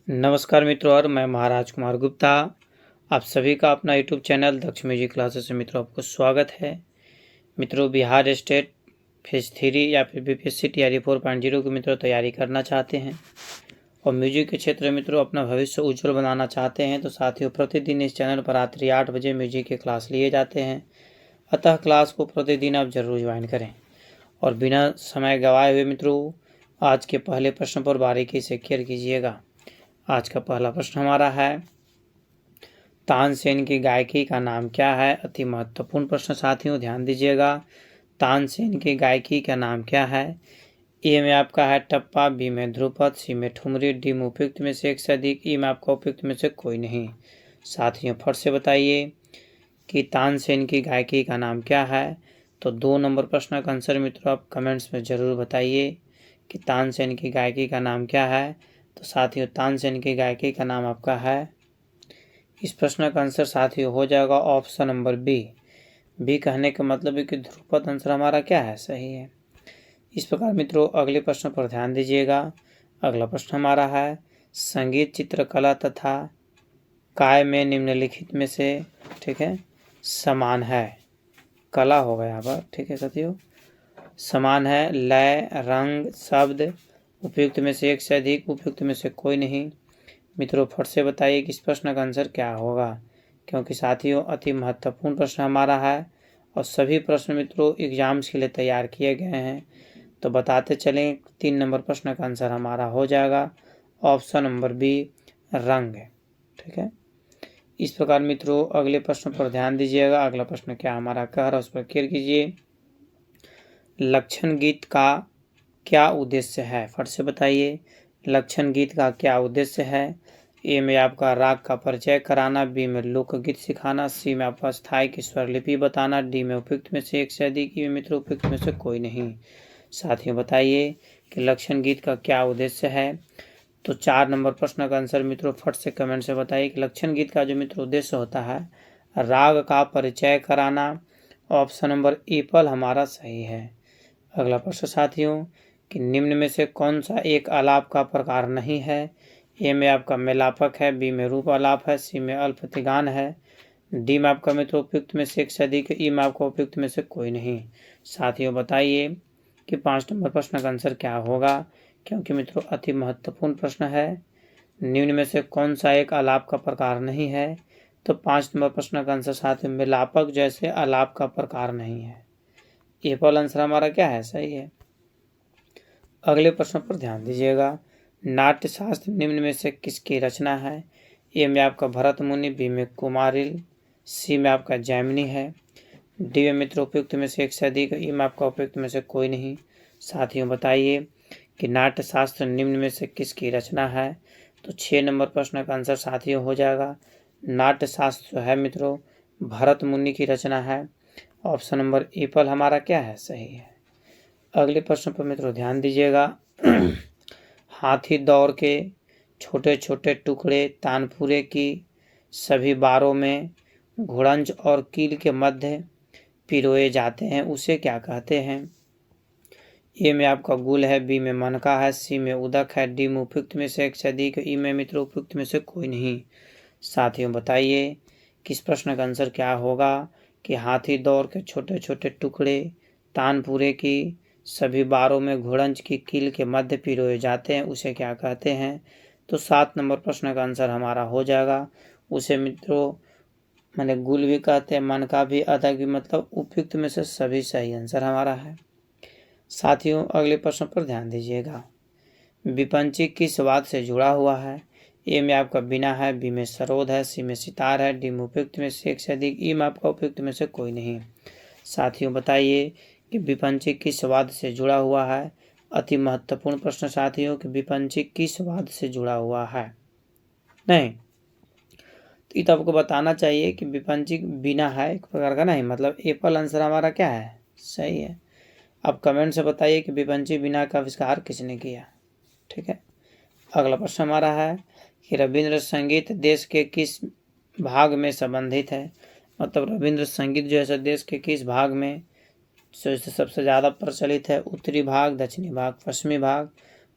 नमस्कार मित्रों, और मैं महाराज कुमार गुप्ता आप सभी का अपना यूट्यूब चैनल दक्ष म्यूजिक क्लासेस में मित्रों आपको स्वागत है। मित्रों, बिहार स्टेट फेज 3 या फिर बीपीएससी टीआरई 4.0 की मित्रों तैयारी करना चाहते हैं और म्यूजिक के क्षेत्र में मित्रों अपना भविष्य उज्जवल बनाना चाहते हैं तो साथियों, प्रतिदिन इस चैनल पर रात्रि 8 बजे म्यूजिक के क्लास लिए जाते हैं। अतः क्लास को प्रतिदिन आप जरूर ज्वाइन करें और बिना समय गंवाए हुए मित्रों आज के पहले प्रश्न पर बारीकी से केयर कीजिएगा। आज का पहला प्रश्न हमारा है, तानसेन की गायकी का नाम क्या है? अति महत्वपूर्ण प्रश्न साथियों, ध्यान दीजिएगा। तानसेन की गायकी का नाम क्या है? ए में आपका है टप्पा, बी में ध्रुपद, सी में ठुमरी, डी में उपयुक्त में से एक से अधिक, ई में आपका उपयुक्त में से कोई नहीं। साथियों, फट से बताइए कि तानसेन की गायकी का नाम क्या है। तो 2 नंबर प्रश्न का आंसर मित्रों आप कमेंट्स में जरूर बताइए कि तानसेन की गायकी का नाम क्या है। तो साथियों, तानसेन की गायकी का नाम आपका है, इस प्रश्न का आंसर साथियों हो जाएगा ऑप्शन नंबर बी। बी कहने का मतलब है कि ध्रुपद आंसर हमारा क्या है, सही है। इस प्रकार मित्रों अगले प्रश्न पर ध्यान दीजिएगा। अगला प्रश्न हमारा है, संगीत चित्रकला तथा काय में निम्नलिखित में से, ठीक है, समान है। कला हो गया यहाँ पर, ठीक है साथियों। समान है लय, रंग, शब्द, उपयुक्त में से एक से अधिक, उपयुक्त में से कोई नहीं। मित्रों फट से बताइए कि इस प्रश्न का आंसर क्या होगा, क्योंकि साथियों अति महत्वपूर्ण प्रश्न हमारा है और सभी प्रश्न मित्रों एग्जाम्स के लिए तैयार किए गए हैं। तो बताते चलें, 3 नंबर प्रश्न का आंसर हमारा हो जाएगा ऑप्शन नंबर बी, रंग, ठीक है। इस प्रकार मित्रों अगले प्रश्न पर ध्यान दीजिएगा। अगला प्रश्न क्या हमारा कह रहा है उस पर क्लियर कीजिए। लक्षण गीत का क्या उद्देश्य है? फट से बताइए, लक्षण गीत का क्या उद्देश्य है? ए में आपका राग का परिचय कराना, बी में लोकगीत सिखाना, सी में आपका स्थाई की स्वरलिपि बताना, डी में उपयुक्त में से एक से अधिक, ई में मित्रों उपयुक्त में से कोई नहीं। साथियों बताइए कि लक्षण गीत का क्या उद्देश्य है। तो 4 नंबर प्रश्न का आंसर मित्रों फट से कमेंट से बताइए कि लक्षण गीत का जो मित्रों उद्देश्य होता है राग का परिचय कराना। ऑप्शन नंबर एपल हमारा सही है। अगला प्रश्न साथियों, कि निम्न में से कौन सा एक आलाप का प्रकार नहीं है? ए में आपका मेलापक है, बी में रूप आलाप है, सी में अल्पतिगान है, डी में आपका मित्र उपयुक्त में से एक से अधिक, ई में आपका उपयुक्त में से कोई नहीं। साथियों बताइए कि 5 नंबर प्रश्न का आंसर क्या होगा, क्योंकि मित्रों अति महत्वपूर्ण प्रश्न है। निम्न में से कौन सा एक आलाप का प्रकार नहीं है? तो 5 नंबर प्रश्न का आंसर साथियों मेलापक जैसे आलाप का प्रकार नहीं है। एपल आंसर हमारा क्या है, सही है। अगले प्रश्न पर ध्यान दीजिएगा। नाट्य शास्त्र निम्न में से किसकी रचना है? ए में आपका भरत मुनि, बी में कुमारिल, सी में आपका जैमिनी है, डी में मित्र उपयुक्त में से एक से अधिक, ई में आपका उपयुक्त में से कोई नहीं। साथियों बताइए कि नाट्य शास्त्र निम्न में से किसकी रचना है। तो 6 नंबर प्रश्न का आंसर साथियों हो जाएगा नाट्य शास्त्र है मित्रों भरत मुनि की रचना है। ऑप्शन नंबर एपल हमारा क्या है, सही है। अगले प्रश्न पर मित्रों ध्यान दीजिएगा। हाथी दौड़ के छोटे छोटे टुकड़े तानपुरे की सभी बारों में घुड़ंज और कील के मध्य पिरोए जाते हैं, उसे क्या कहते हैं? ए में आपका गुल है, बी में मनका है, सी में उदक है, डी में उपयुक्त में से एक से अधिक, ई में मित्र उपयुक्त में से कोई नहीं। साथियों बताइए किस प्रश्न का आंसर क्या होगा कि हाथी दौड़ के छोटे छोटे टुकड़े तानपुरे की सभी बारों में घुड़ंज की कील के मध्य पिरोए जाते हैं, उसे क्या कहते हैं? तो 7 नंबर प्रश्न का आंसर हमारा हो जाएगा, उसे मित्रों मैंने गुल भी कहते हैं, मन का भी, अदक भी, मतलब उपयुक्त में से सभी सही आंसर हमारा है। साथियों अगले प्रश्न पर ध्यान दीजिएगा। विपंची किस वाद्य से जुड़ा हुआ है? ए में आपका बीना है, बी में सरोद है, सी में सितार है, डी में उपयुक्त में से एक से अधिक, ई में आपका उपयुक्त में से कोई नहीं। साथियों बताइए कि विपंची किस वाद्य से जुड़ा हुआ है। अति महत्वपूर्ण प्रश्न साथियों कि विपंची किस वाद्य से जुड़ा हुआ है। नहीं तो ये तो आपको बताना चाहिए कि विपंची बीना है एक प्रकार का, नहीं मतलब एपल आंसर हमारा क्या है, सही है। अब कमेंट से बताइए कि विपंची बीना का आविष्कार किसने किया, ठीक है। अगला प्रश्न हमारा है कि रविंद्र संगीत देश के किस भाग में संबंधित है? मतलब रविंद्र संगीत जो है देश के किस भाग में सबसे ज़्यादा प्रचलित है? उत्तरी भाग, दक्षिणी भाग, पश्चिमी भाग,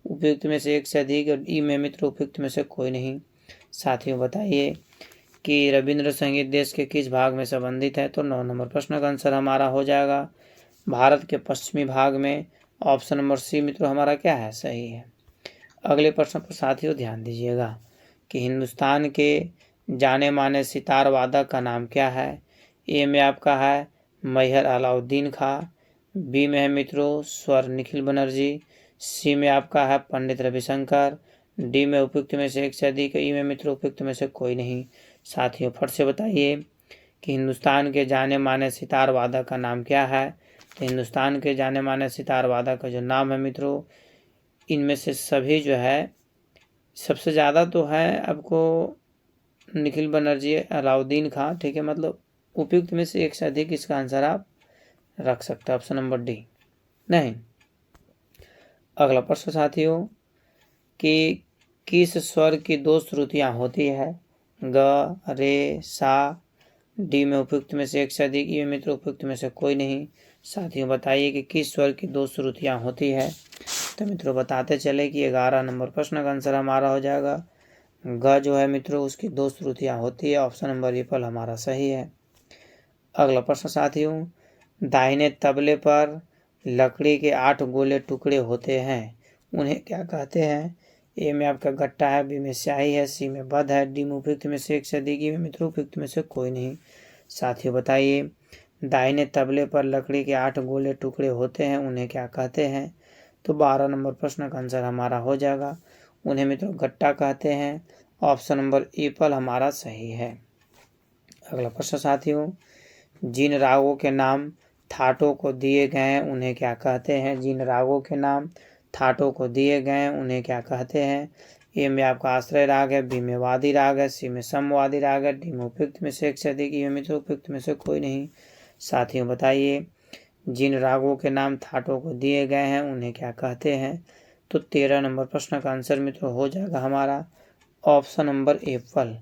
उपयुक्त में से एक से अधिक, और ई में मित्र उपयुक्त में से कोई नहीं। साथियों बताइए कि रविंद्र संगीत देश के किस भाग में संबंधित है? तो 9 नंबर प्रश्न का आंसर हमारा हो जाएगा भारत के पश्चिमी भाग में। ऑप्शन नंबर सी मित्रों हमारा क्या है? सही है। अगले प्रश्न पर साथियों ध्यान दीजिएगा कि हिंदुस्तान के जाने माने सितार वादक का नाम क्या है? ए में आपका है मैहर अलाउद्दीन खां, बी में है मित्रों स्वर निखिल बनर्जी, सी में आपका है पंडित रविशंकर, डी में उपयुक्त में से एक से अधिक, ई में मित्रों उपयुक्त में से कोई नहीं। साथियों फट से बताइए कि हिंदुस्तान के जाने माने सितार वादक का नाम क्या है? तो हिंदुस्तान के जाने माने सितार वादक का जो नाम है मित्रों, इनमें से सभी जो है सबसे ज़्यादा तो है आपको निखिल बनर्जी, अलाउद्दीन खां, ठीक है, मतलब उपयुक्त में से एक से अधिक इसका आंसर आप रख सकते हैं, ऑप्शन नंबर डी नहीं। अगला प्रश्न साथियों कि किस स्वर की 2 श्रुतियां होती है? ग, रे, सा, डी में उपयुक्त में से एक से अधिक, ई में मित्र उपयुक्त में से कोई नहीं। साथियों बताइए कि किस स्वर की 2 श्रुतियां होती है? तो मित्रों बताते चले कि 11 नंबर प्रश्न का आंसर हमारा हो जाएगा ग जो है मित्रों उसकी 2 श्रुतियां होती है, ऑप्शन नंबर ए पर हमारा सही है। अगला प्रश्न साथियों, दाहिने तबले पर लकड़ी के 8 गोले टुकड़े होते हैं, उन्हें क्या कहते हैं? ए में आपका गट्टा है, बी में स्याही है, सी में बद है, डी में उपयुक्त में से एक से अधिक, ई में मित्रों उपयुक्त में से कोई नहीं। साथियों बताइए दाहिने तबले पर लकड़ी के 8 गोले टुकड़े होते हैं, उन्हें क्या कहते हैं? तो 12 नंबर प्रश्न का आंसर हमारा हो जाएगा उन्हें मित्रों गट्टा कहते हैं, ऑप्शन नंबर ए पर हमारा सही है। अगला प्रश्न साथियों, जिन रागों के नाम थाटों को दिए गए हैं उन्हें क्या कहते हैं? जिन रागों के नाम थाटों को दिए गए हैं उन्हें क्या कहते हैं? ए में आपका आश्रय राग है, बी में वादी राग है, सी में समवादी राग है, डी में उपयुक्त में से एक से अधिक, ई में मित्रों उपयुक्त में से कोई नहीं। साथियों बताइए जिन रागों के नाम थाटों को दिए गए हैं उन्हें क्या कहते हैं? तो 13 नंबर प्रश्न का आंसर मित्रों हो जाएगा हमारा ऑप्शन नंबर एप्पल।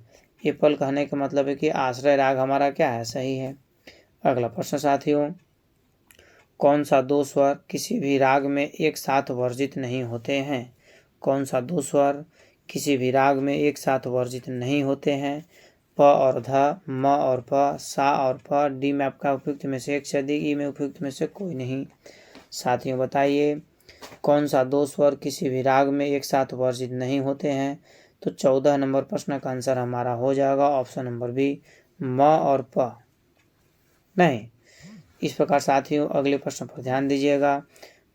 एप्पल कहने का मतलब है कि आश्रय राग हमारा क्या है? सही है। अगला प्रश्न साथियों, कौन सा 2 स्वर किसी भी राग में एक साथ वर्जित नहीं होते हैं? कौन सा 2 स्वर किसी भी राग में एक साथ वर्जित नहीं होते हैं? प और ध, म और प, सा और प, डी में आपका उपयुक्त में से एक से अधिक, ई में उपयुक्त में से कोई नहीं। साथियों बताइए कौन सा 2 स्वर किसी भी राग में एक साथ वर्जित नहीं होते हैं? तो 14 नंबर प्रश्न का आंसर हमारा हो जाएगा ऑप्शन नंबर बी म और प नहीं। इस प्रकार साथियों अगले प्रश्न पर ध्यान दीजिएगा,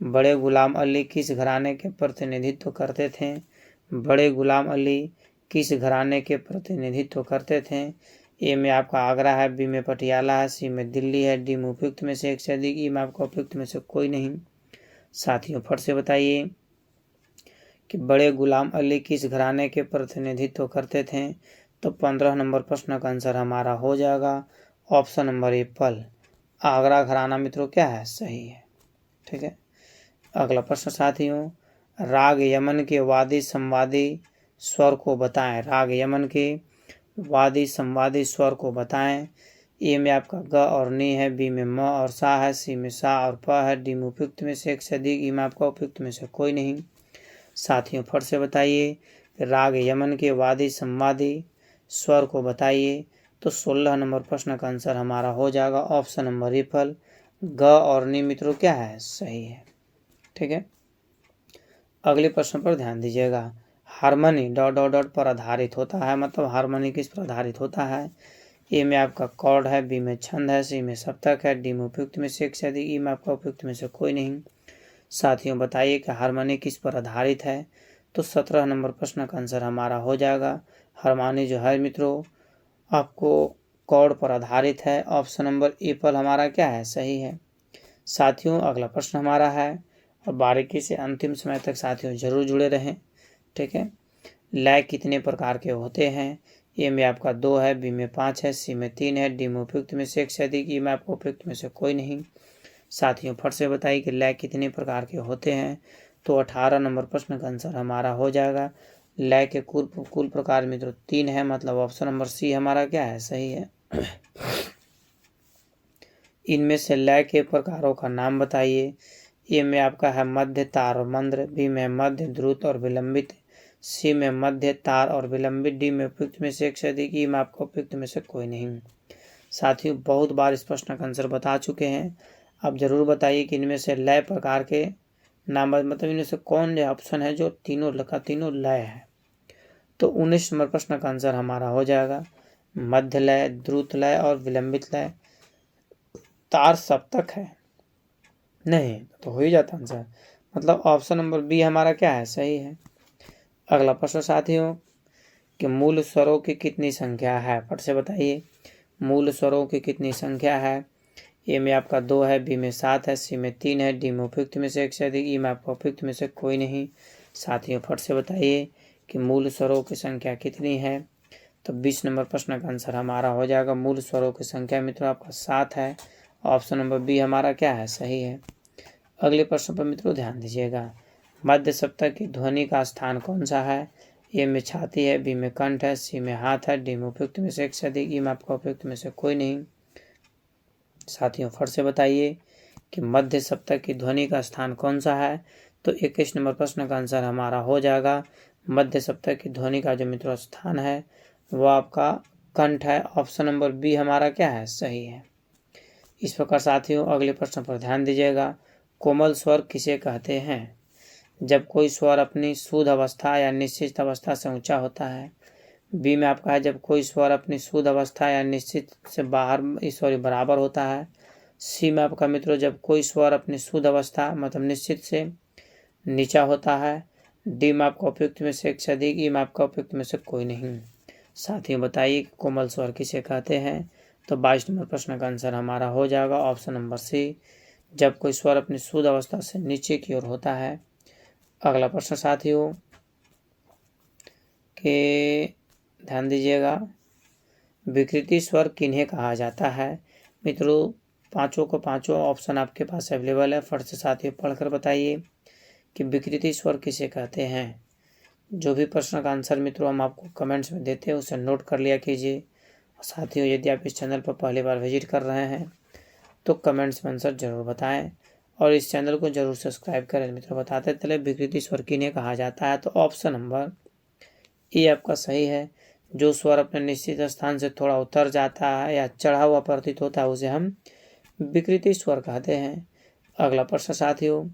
बड़े गुलाम अली किस घराने के प्रतिनिधित्व करते थे? बड़े गुलाम अली किस घराने के प्रतिनिधित्व करते थे? ए में आपका आगरा है, बी में पटियाला है, सी में दिल्ली है, डी में उपयुक्त में से एक से अधिक, ई में आपका उपयुक्त में से कोई नहीं। साथियों फट से बताइए कि बड़े गुलाम अली किस घराने के प्रतिनिधित्व करते थे? तो 15 नंबर प्रश्न का आंसर हमारा हो जाएगा ऑप्शन नंबर एप्पल, आगरा घराना मित्रों क्या है? सही है। ठीक है। अगला प्रश्न साथियों, राग यमन के वादी संवादी स्वर को बताएं। राग यमन के वादी संवादी स्वर को बताएं। ए में आपका ग और नी है, बी में म और सा है, सी में सा और प है, डी में उपयुक्त में से एक से अधिक, ई में आपका उपयुक्त में से कोई नहीं। साथियों फट से बताइए राग यमन के वादी संवादी स्वर को बताइए। तो 16 नंबर प्रश्न का आंसर हमारा हो जाएगा ऑप्शन नंबर एप्पल, ग और नी मित्रों क्या है? सही है। ठीक है। अगले प्रश्न पर ध्यान दीजिएगा, हारमोनी डॉट डॉट डॉट पर आधारित होता है, मतलब हारमोनी किस पर आधारित होता है? ए में आपका कॉर्ड है, बी में छंद है, सी में सप्तक है, डी में उपयुक्त में से एक से अधिक, ई में आपका उपयुक्त में से कोई नहीं। साथियों बताइए कि हारमोनी किस पर आधारित है? तो 17 नंबर प्रश्न का आंसर हमारा हो जाएगा हारमोनी जो है मित्रों आपको कॉर्ड पर आधारित है, ऑप्शन नंबर ए पर हमारा क्या है? सही है। साथियों अगला प्रश्न हमारा है और बारीकी से अंतिम समय तक साथियों जरूर जुड़े रहें। ठीक है। लय कितने प्रकार के होते हैं? ए में आपका 2 है, बी में 5 है, सी में 3 है, डी में उपयुक्त में से एक से अधिक, ई में आपको उपयुक्त में से कोई नहीं। साथियों फट से बताइए कि लय कितने प्रकार के होते हैं? तो 18 नंबर प्रश्न का आंसर हमारा हो जाएगा लय के कुल प्रकार मित्रों 3 है, मतलब ऑप्शन नंबर सी हमारा क्या है? सही है। इनमें से लय के प्रकारों का नाम बताइए। ए में आपका है मध्य, तार और मंद्र, बी में मध्य, द्रुत और विलंबित, सी में मध्य, तार और विलंबित, डी में उपयुक्त में से एक से अधिक, ई में आपका उपयुक्त में से कोई नहीं। साथियों बहुत बार इस प्रश्न का आंसर बता चुके हैं। आप जरूर बताइए कि इनमें से लय प्रकार के नाम, मतलब इनमें से कौन जो ऑप्शन है जो तीनों लय है। तो 19 नंबर प्रश्न का आंसर हमारा हो जाएगा मध्य लय, द्रुत लय और विलंबित लय। तार सप्तक है नहीं तो हो ही जाता आंसर, मतलब ऑप्शन नंबर बी हमारा क्या है, सही है। अगला प्रश्न साथियों कि मूल स्वरों की कितनी संख्या है, फट से बताइए मूल स्वरों की कितनी संख्या है। ए में आपका 2 है, बी में 7 है, सी में 3 है, डी में उपयुक्त में से एक से अधिक, ई में आपका उपयुक्त में से कोई नहीं। साथियों फट से बताइए कि मूल स्वरों की संख्या कितनी है। तो 20 नंबर प्रश्न का आंसर हमारा हो जाएगा मूल स्वरों की संख्या मित्रों आपका 7 है। ऑप्शन नंबर बी हमारा क्या है, सही है। अगले प्रश्न पर मित्रों ध्यान दीजिएगा, मध्य सप्तक की ध्वनि का स्थान कौन सा है। ए में छाती है, बी में कंठ है, सी में हाथ है, डी में उपयुक्त में से एक से अधिक, ई में आपका उपयुक्त में से कोई नहीं। साथियों फट से बताइए कि मध्य सप्तक की ध्वनि का स्थान कौन सा है। तो 21 नंबर प्रश्न का आंसर हमारा हो जाएगा मध्य सप्तक की ध्वनि का जो मित्रों स्थान है वो आपका कंठ है। ऑप्शन नंबर बी हमारा क्या है, सही है। इस प्रकार साथियों अगले प्रश्न पर ध्यान दीजिएगा, कोमल स्वर किसे कहते हैं। जब कोई स्वर अपनी शुद्ध अवस्था या निश्चित अवस्था से ऊंचा होता है। बी में आपका है जब कोई स्वर अपनी शुद्ध अवस्था या निश्चित से बाहर बराबर होता है। सी में आपका मित्रों जब कोई स्वर अपनी शुद्ध अवस्था मतलब निश्चित से नीचा होता है। डी में आपका उपयुक्त में से एक से अधिक, ई में आपका उपयुक्त में से कोई नहीं। साथियों बताइए कोमल स्वर किसे कहते हैं। तो 22 नंबर प्रश्न का आंसर हमारा हो जाएगा ऑप्शन नंबर सी, जब कोई स्वर अपनी शुद्ध अवस्था से नीचे की ओर होता है। अगला प्रश्न साथियों के ध्यान दीजिएगा, विकृति स्वर किन्हें कहा जाता है। मित्रों पांचों ऑप्शन आपके पास अवेलेबल है, फट से साथियों पढ़कर बताइए कि विकृति स्वर किसे कहते हैं। जो भी प्रश्न का आंसर मित्रों हम आपको कमेंट्स में देते हैं उसे नोट कर लिया कीजिए। साथियों यदि आप इस चैनल पर पहली बार विजिट कर रहे हैं तो कमेंट्स में आंसर जरूर बताएं और इस चैनल को जरूर सब्सक्राइब करें। मित्रों बताते चले विकृति स्वर किन्हें कहा जाता है। तो ऑप्शन नंबर ए आपका सही है, जो स्वर अपने निश्चित स्थान से थोड़ा उतर जाता है या चढ़ा हुआ प्रतीत होता है उसे हम विकृति स्वर कहते हैं। अगला प्रश्न साथियों,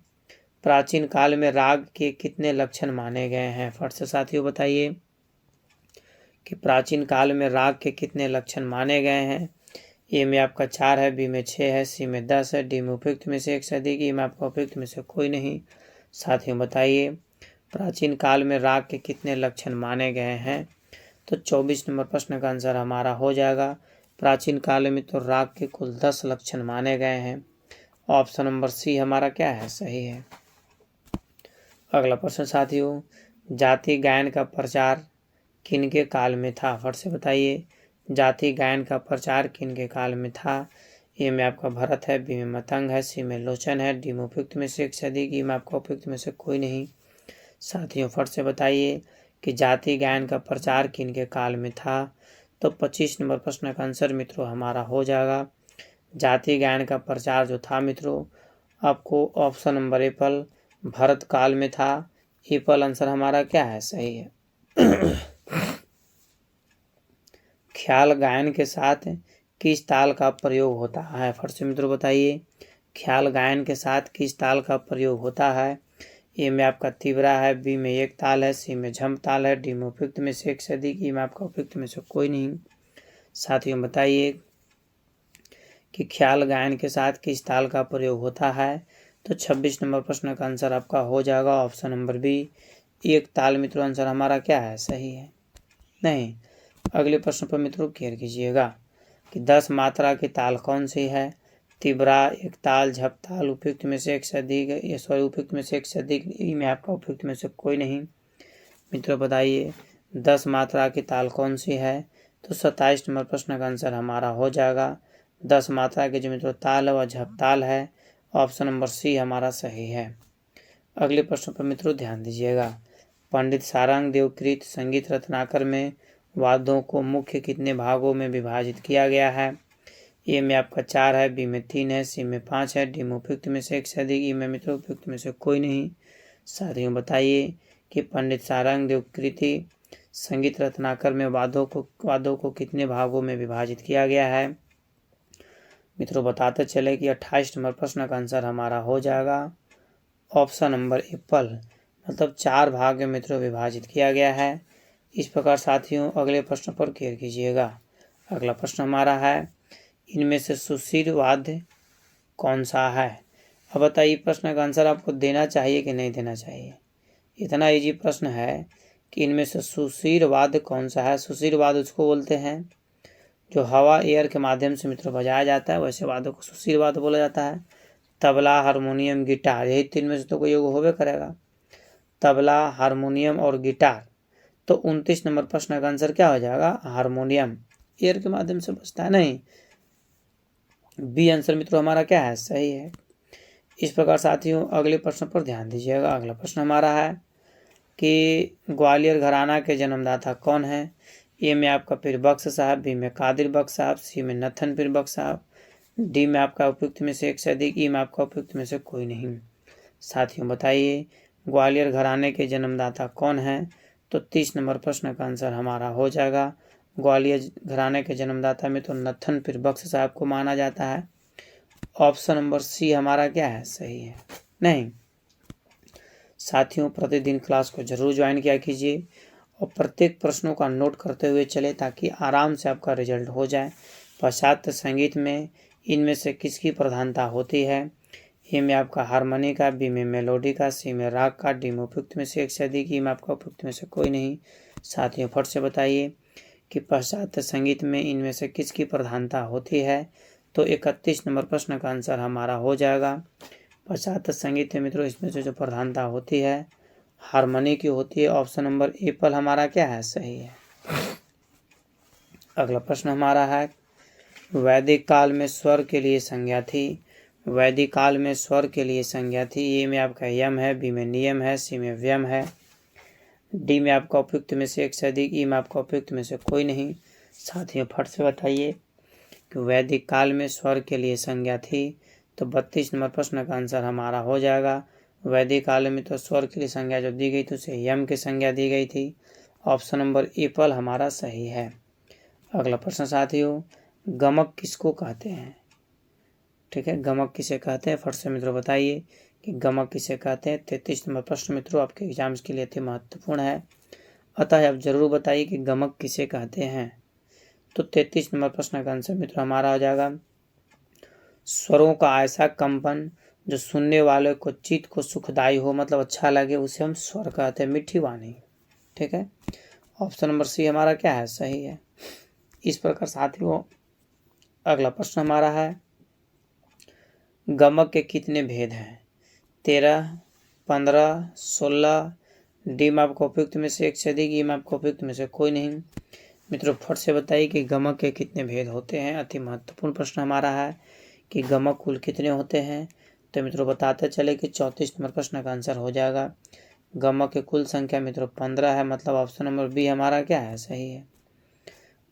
प्राचीन काल में राग के कितने लक्षण माने गए हैं। फट से साथियों बताइए कि प्राचीन काल में राग के कितने लक्षण माने गए हैं। ए में आपका 4 है, बी में 6 है, सी में 10 है, डी में उपयुक्त में से एक से अधिक, ई में आपका उपयुक्त में से कोई नहीं। साथियों बताइए प्राचीन काल में राग के कितने लक्षण माने गए हैं। तो 24 नंबर प्रश्न का आंसर हमारा हो जाएगा प्राचीन काल में तो राग के कुल 10 लक्षण माने गए हैं। ऑप्शन नंबर सी हमारा क्या है, सही है। अगला प्रश्न साथियों, जाति गायन का प्रचार किनके काल में था। फट से बताइए जाति गायन का प्रचार किनके काल में था। ए में आपका भरत है, बी में मतंग है, सी में लोचन है, डी में उपयुक्त में से एक से अधिक, ई में आपका उपयुक्त में से कोई नहीं। साथियों फट से बताइए कि जाति गायन का प्रचार किनके काल में था। तो 25 नंबर प्रश्न का आंसर मित्रों हमारा हो जाएगा जाति गायन का प्रचार जो था मित्रों आपको ऑप्शन नंबर एपल भरत काल में था। एपल आंसर हमारा क्या है, सही है। ख्याल गायन के साथ किस ताल का प्रयोग होता है। फट से मित्रों बताइए ख्याल गायन के साथ किस ताल का प्रयोग होता है। ए में आपका तीव्रा है, बी में एक ताल है, सी में झम्प ताल है, डी में उपयुक्त में से एक से अधिक, ई में आपका उपयुक्त में से कोई नहीं। साथियों बताइए कि ख्याल गायन के साथ किस ताल का प्रयोग होता है। तो 26 नंबर प्रश्न का आंसर आपका हो जाएगा ऑप्शन नंबर बी, एक ताल। मित्रों आंसर हमारा क्या है, सही है। नहीं, अगले प्रश्न पर मित्रों केयर कीजिएगा कि 10 मात्रा की ताल कौन सी है। तीव्रा, एक ताल, झप ताल, उपयुक्त में से एक से अधिक, उपयुक्त में से एक से अधिक, ई में आपका उपयुक्त में से कोई नहीं। मित्रों बताइए 10 मात्रा की ताल कौन सी है। तो 27 नंबर प्रश्न का आंसर हमारा हो जाएगा 10 मात्रा की जो मित्रों ताल है वह झप ताल है। ऑप्शन नंबर सी हमारा सही है। अगले प्रश्न पर मित्रों ध्यान दीजिएगा, पंडित सारंग देवकृत संगीत रत्नाकर में वाद्यों को मुख्य कितने भागों में विभाजित किया गया है। ए में आपका 4 है, बी में 3 है, सी में 5 है, डी में उपयुक्त में से एक से अधिक, ई में मित्रों उपयुक्त में से कोई नहीं। साथियों बताइए कि पंडित सारंग देव कृति संगीत रत्नाकर में वादों को कितने भागों में विभाजित किया गया है। मित्रों बताते चले कि 28 नंबर प्रश्न का आंसर हमारा हो जाएगा ऑप्शन नंबर एप्पल, मतलब 4 भाग में मित्रों विभाजित किया गया है। इस प्रकार साथियों अगले प्रश्न पर केयर कीजिएगा। अगला प्रश्न हमारा है, इनमें से सुशील वाद्य कौन सा है। अब बताइए प्रश्न का आंसर आपको देना चाहिए कि नहीं देना चाहिए। इतना इजी प्रश्न है कि इनमें से सुशील वाद्य कौन सा है। सुशील वाद्य उसको बोलते हैं जो हवा एयर के माध्यम से मित्रों बजाया जाता है, वैसे वाद्य को सुशील वाद्य बोला जाता है। तबला, हारमोनियम, गिटार, यही 3 में से तो कोई योग होवे करेगा, तबला, हारमोनियम और गिटार। तो 29 नंबर प्रश्न का आंसर क्या हो जाएगा, हारमोनियम, एयर के माध्यम से बजता है, नहीं। बी आंसर मित्रों हमारा क्या है, सही है। इस प्रकार साथियों अगले प्रश्न पर ध्यान दीजिएगा। अगला प्रश्न हमारा है कि ग्वालियर घराना के जन्मदाता कौन है। ए में आपका पीर बख्श साहब, बी में कादिर बख्श साहब, सी में नथन पीर बख्श साहब, डी में आपका उपयुक्त में से एक से अधिक, ई में आपका उपयुक्त में से कोई नहीं। साथियों बताइए ग्वालियर घराने के जन्मदाता कौन है। तो 30 नंबर प्रश्न का आंसर हमारा हो जाएगा ग्वालियर घराने के जन्मदाता में तो नथन पीर बख्श साहब को माना जाता है। ऑप्शन नंबर सी हमारा क्या है, सही है, नहीं। साथियों प्रतिदिन क्लास को जरूर ज्वाइन किया कीजिए और प्रत्येक प्रश्नों का नोट करते हुए चले ताकि आराम से आपका रिजल्ट हो जाए। पाश्चात्य संगीत में इनमें से किसकी प्रधानता होती है। ए में आपका हारमोनी का, बी में मेलोडी का, सी में राग का, डी में उपयुक्त में से एक से अधिक, ई में आपका उपयुक्त में से कोई नहीं। साथियों फट से बताइए कि पाश्चात्य संगीत में इनमें से किसकी प्रधानता होती है। तो 31 नंबर प्रश्न का आंसर हमारा हो जाएगा पाश्चात्य संगीत में मित्रों इसमें से जो प्रधानता होती है हारमोनी की होती है। ऑप्शन नंबर एप्पल हमारा क्या है, सही है। अगला प्रश्न हमारा है, वैदिक काल में स्वर के लिए संज्ञा थी। वैदिक काल में स्वर के लिए संज्ञा थी। ए में आपका यम है, बी में नियम है, सी में व्यम है, डी में आपका उपयुक्त में से एक से अधिक, ई में आपका उपयुक्त में से कोई नहीं। साथियों फट से बताइए कि वैदिक काल में स्वर के लिए संज्ञा थी। तो 32 नंबर प्रश्न का आंसर हमारा हो जाएगा वैदिक काल में तो स्वर के लिए संज्ञा जो दी गई थी उसे यम की संज्ञा दी गई थी। ऑप्शन नंबर एप्पल हमारा सही है। अगला प्रश्न साथियों, गमक किसको कहते हैं। ठीक है, गमक किसे कहते हैं, फट से मित्रों बताइए कि गमक किसे कहते हैं। 33 नंबर प्रश्न मित्रों आपके एग्जाम्स के लिए अति महत्वपूर्ण है, अतः आप जरूर बताइए कि गमक किसे कहते हैं। तो 33 नंबर प्रश्न का आंसर मित्रों हमारा हो जाएगा स्वरों का ऐसा कंपन जो सुनने वाले को चित्त को सुखदायी हो, मतलब अच्छा लगे, उसे हम स्वर कहते हैं, मीठी वाणी। ठीक है, ऑप्शन नंबर सी हमारा क्या है, सही है। इस प्रकार साथियों अगला प्रश्न हमारा है, गमक के कितने भेद हैं। 13, 15, 16, डी में आपको उपयुक्त में से एक से अधिक, ई में आपको उपयुक्त में से कोई नहीं। मित्रों फट से बताइए कि गमक के कितने भेद होते हैं। अति महत्वपूर्ण प्रश्न हमारा है कि गमक कुल कितने होते हैं। तो मित्रों बताते चले कि 34 नंबर प्रश्न का आंसर हो जाएगा गमक की कुल संख्या मित्रों 15 है, मतलब ऑप्शन नंबर बी हमारा क्या है, सही है।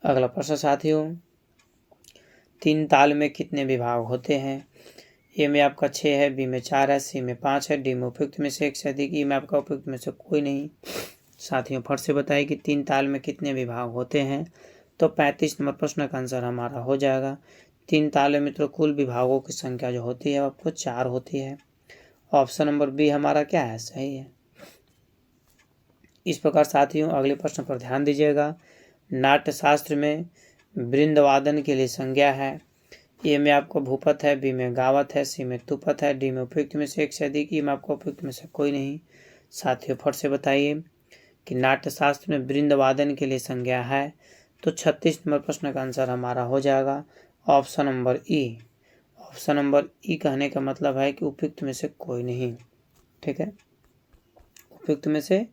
अगला प्रश्न साथियों, 3 ताल में कितने विभाग होते हैं। ए में आपका 6 है, बी में 4 है, सी में 5 है, डी में उपयुक्त में से एक से अधिक, ई में आपका उपयुक्त में से कोई नहीं। साथियों फट से बताइए कि 3 ताल में कितने विभाग होते हैं। तो 35 नंबर प्रश्न का आंसर हमारा हो जाएगा 3 ताल में मित्रों कुल विभागों की संख्या जो होती है आपको 4 होती है। ऑप्शन नंबर बी हमारा क्या है, सही है। इस प्रकार साथियों अगले प्रश्न पर ध्यान दीजिएगा। नाट्य शास्त्र में वृंदवादन के लिए संज्ञा है। ए में आपको भूपत है, बी में गावत है, सी में तुपत है, डी में उपयुक्त में से एक से अधिक, ई में आपको उपयुक्त में से कोई नहीं। साथियों फट से बताइए कि नाट्य शास्त्र में वृंदवादन के लिए संज्ञा है। तो 36 नंबर प्रश्न का आंसर हमारा हो जाएगा ऑप्शन नंबर ई। ऑप्शन नंबर ई कहने का मतलब है कि उपयुक्त में से कोई नहीं। ठीक है, उपयुक्त में से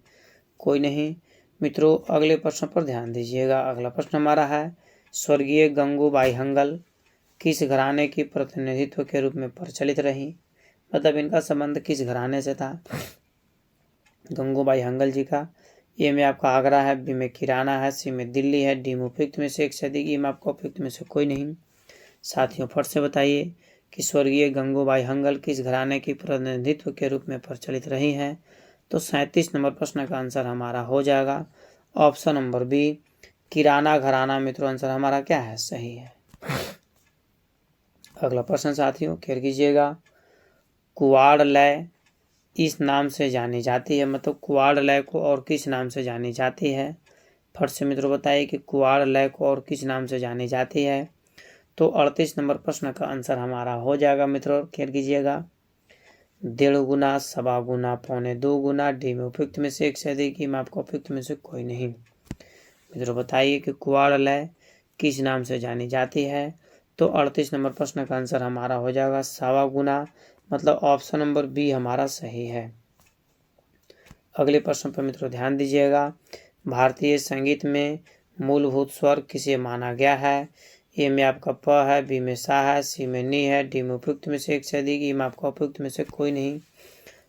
कोई नहीं। मित्रों अगले प्रश्न पर ध्यान दीजिएगा। अगला प्रश्न हमारा है, स्वर्गीय गंगूबाई हंगल किस घराने की प्रतिनिधित्व के रूप में प्रचलित रही, मतलब इनका संबंध किस घराने से था। गंगूबाई हंगल जी का ए में आपका आगरा है, बी में किराना है, सी में दिल्ली है, डी में उपयुक्त में से एक से अधिक, ई में आपका उपयुक्त में से कोई नहीं। साथियों फट से बताइए कि स्वर्गीय गंगूबाई हंगल किस घराने की प्रतिनिधित्व के रूप में प्रचलित रही हैं। तो 37 नंबर प्रश्न का आंसर हमारा हो जाएगा ऑप्शन नंबर बी, किराना घराना। मित्रों आंसर हमारा क्या है, सही है। अगला प्रश्न साथियों केयर कीजिएगा, कुवाड़ लय इस नाम से जानी जाती है। मतलब कुवाड़ लय को और किस नाम से जानी जाती है। फट से मित्रों बताइए कि कुवाड़ लय को और किस नाम से जानी जाती है। तो 38 नंबर प्रश्न का आंसर हमारा हो जाएगा मित्रों, केयर कीजिएगा, 1.5 गुना, 1.25 गुना, 2.25 गुना। डी में उपयुक्त में से एक से अधिक, में आपको उपयुक्त में से कोई नहीं। मित्रों बताइए कि कुवाड़ लय किस नाम से जानी जाती है। तो 38 नंबर प्रश्न का आंसर हमारा हो जाएगा 1.25 गुना। मतलब ऑप्शन नंबर बी हमारा सही है। अगले प्रश्न पर मित्रों ध्यान दीजिएगा, भारतीय संगीत में मूलभूत स्वर किसे माना गया है। ए में आपका प है, बी में सा है, सी में नी है, डी में उपयुक्त में से एक से अधिक, ई में आपका उपयुक्त में से कोई नहीं।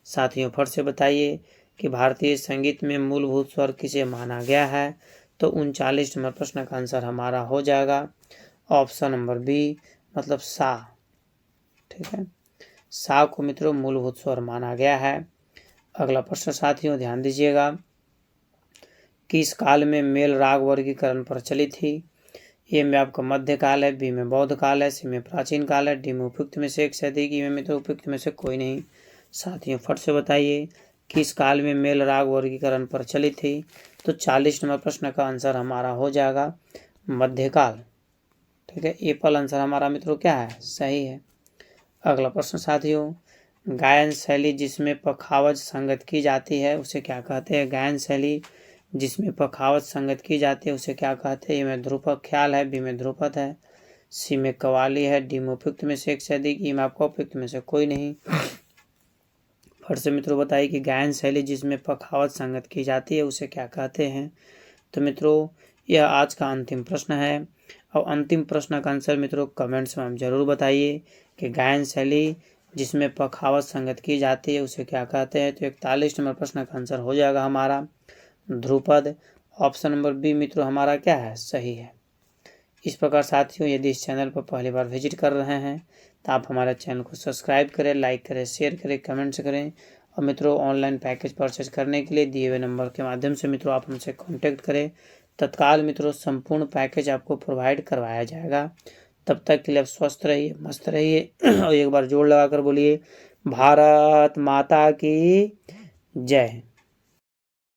साथियों फट से बताइए कि भारतीय संगीत में मूलभूत स्वर किसे माना गया है। तो 39 नंबर प्रश्न का आंसर हमारा हो जाएगा ऑप्शन नंबर बी, मतलब सा। ठीक है, सा को मित्रों मूलभूत स्वर माना गया है। अगला प्रश्न साथियों ध्यान दीजिएगा, किस काल में मेल राग वर्गीकरण प्रचलित थी। ए में आपका मध्यकाल है, बी में बौद्ध काल है, सी में प्राचीन काल है, डी में उपयुक्त में से एक से अधिक, ई में मित्रों उपयुक्त में से कोई नहीं। साथियों फट से बताइए किस काल में मेल राग वर्गीकरण प्रचलित थी। तो 40 नंबर प्रश्न का आंसर हमारा हो जाएगा मध्यकाल। ठीक है, ए पर आंसर हमारा मित्रों क्या है, सही है। अगला प्रश्न साथियों, गायन शैली जिसमें पखावज संगत की जाती है उसे क्या कहते हैं। गायन शैली जिसमें पखावज संगत की जाती है उसे क्या कहते हैं। ए में ध्रुपद ख्याल है, बी में ध्रुपद है, सी में कव्वाली है, डी में उपयुक्त में से एक से अधिक, ई में आपको उपयुक्त में से कोई नहीं। फट से मित्रों बताइए कि गायन शैली जिसमें पखावज संगत की जाती है उसे क्या कहते हैं। तो मित्रों यह आज का अंतिम प्रश्न है। और अंतिम प्रश्न का आंसर मित्रों कमेंट्स में हम जरूर बताइए कि गायन शैली जिसमें पखावज संगत की जाती है उसे क्या कहते हैं। तो 41 नंबर प्रश्न का आंसर हो जाएगा हमारा ध्रुपद। ऑप्शन नंबर बी मित्रों हमारा क्या है, सही है। इस प्रकार साथियों यदि इस चैनल पर पहली बार विजिट कर रहे हैं तो आप हमारे चैनल को सब्सक्राइब करें, लाइक करें, शेयर करें, कमेंट्स करें। और मित्रों ऑनलाइन पैकेज परचेज करने के लिए दिए हुए नंबर के माध्यम से मित्रों आप हमसे कांटेक्ट करें। तत्काल मित्रों संपूर्ण पैकेज आपको प्रोवाइड करवाया जाएगा। तब तक के लिए आप स्वस्थ रहिए, मस्त रहिए और एक बार जोड़ लगाकर बोलिए भारत माता की जय।